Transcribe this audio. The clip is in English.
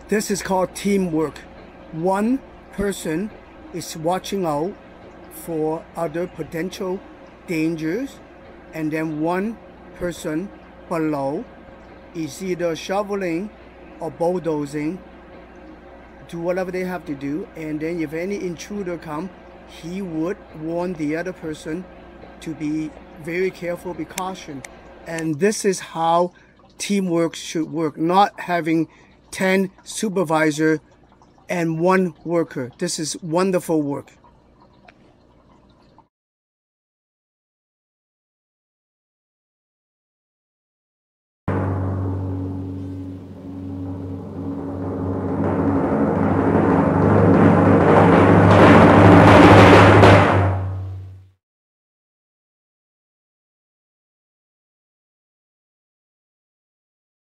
This is called teamwork. One person is watching out for other potential dangers, and then one person below is either shoveling or bulldozing, do whatever they have to do, and then if any intruder come, he would warn the other person to be very careful, be cautious. And this is how teamwork should work, not having 10 supervisors and one worker. This is wonderful work.